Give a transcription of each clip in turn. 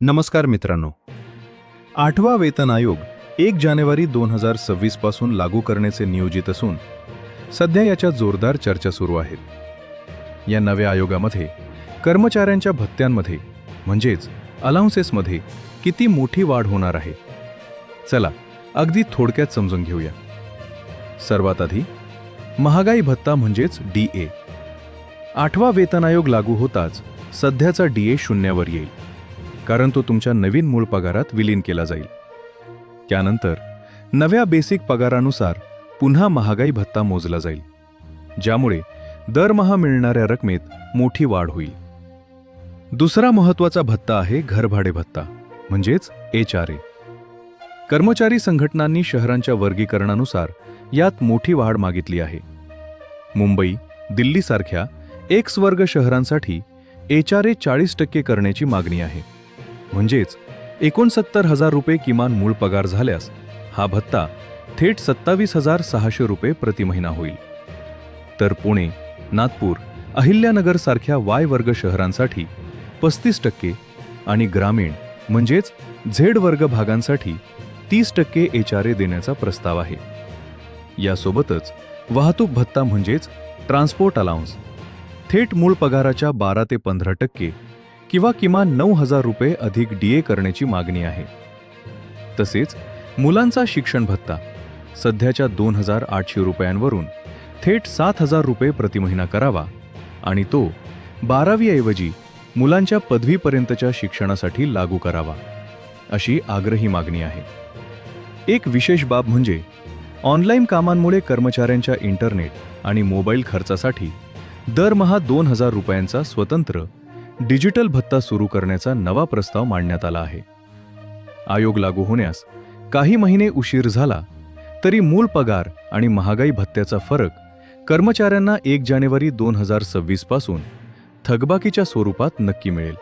नमस्कार मित्रांनो. 8वा वेतन आयोग 1 जानेवारी 2026 पासून लागू करण्याचे नियोजित असून सध्या याच्या जोरदार चर्चा सुरू आहेत. या नव्या आयोगामध्ये कर्मचाऱ्यांच्या भत्त्यांमध्ये म्हणजेच अलाउन्सेसमध्ये किती मोठी वाढ होणार आहे, चला अगदी थोडक्यात समजून घेऊया. सर्वात आधी महागाई भत्ता म्हणजेच DA. 8वा वेतन आयोग लागू होताच सध्याचा DA शून्यावर येईल, कारण तो तुमच्या नवीन मूळ पगारात विलीन केला जाईल. त्यानंतर नव्या बेसिक पगारानुसार पुन्हा महागाई भत्ता मोजला जाईल, ज्यामुळे दरमहा मिळणाऱ्या रकमेत मोठी वाढ होईल. दुसरा महत्त्वाचा भत्ता आहे घरभाडे भत्ता म्हणजेच HRA. कर्मचारी संघटनांनी शहरांच्या वर्गीकरणानुसार यात मोठी वाढ मागितली आहे. मुंबई, दिल्लीसारख्या X वर्ग शहरांसाठी HRA 40% करण्याची मागणी आहे. म्हणजेच 69,000 रुपये किमान मूळ पगार झाल्यास हा भत्ता थेट 27,600 रुपये प्रति महिना होईल. तर पुणे, नागपूर, अहिल्यानगर सारख्या Y वर्ग शहरांसाठी 35% आणि ग्रामीण म्हणजेच Z वर्ग भागांसाठी 30% HRA देण्याचा प्रस्ताव आहे. यासोबतच वाहतूक भत्ता म्हणजेच ट्रान्सपोर्ट अलाउन्स थेट मूळ पगाराच्या 12 ते 15% किंवा किमान 9,000 रुपये अधिक DA करण्याची मागणी आहे. तसेच मुलांचा शिक्षण भत्ता सध्याच्या 2,800 रुपयांवरून थेट 7,000 रुपये प्रति महिना करावा आणि तो 12वी ऐवजी मुलांच्या पदवीपर्यंतच्या शिक्षणासाठी लागू करावा, अशी आग्रही मागणी आहे. एक विशेष बाब म्हणजे ऑनलाईन कामांमुळे कर्मचाऱ्यांच्या इंटरनेट आणि मोबाईल खर्चासाठी दरमहा 2,000 रुपयांचा स्वतंत्र डिजिटल भत्ता सुरू करण्याचा नवा प्रस्ताव मांडण्यात आला आहे. आयोग लागू होण्यास काही महिने उशीर झाला तरी मूळ पगार आणि महागाई भत्त्याचा फरक कर्मचाऱ्यांना 1 जानेवारी 2026 पासून थकबाकीच्या स्वरूपात नक्की मिळेल.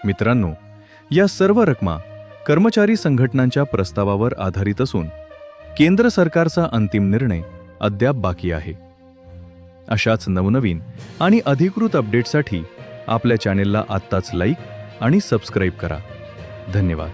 मित्रांनो, या सर्व रकमा कर्मचारी संघटनांच्या प्रस्तावावर आधारित असून केंद्र सरकारचा अंतिम निर्णय अद्याप बाकी आहे. अशाच नवनवीन आणि अधिकृत अपडेटसाठी आपल्या चॅनेलला आत्ताच लाईक आणि सबस्क्राईब करा. धन्यवाद.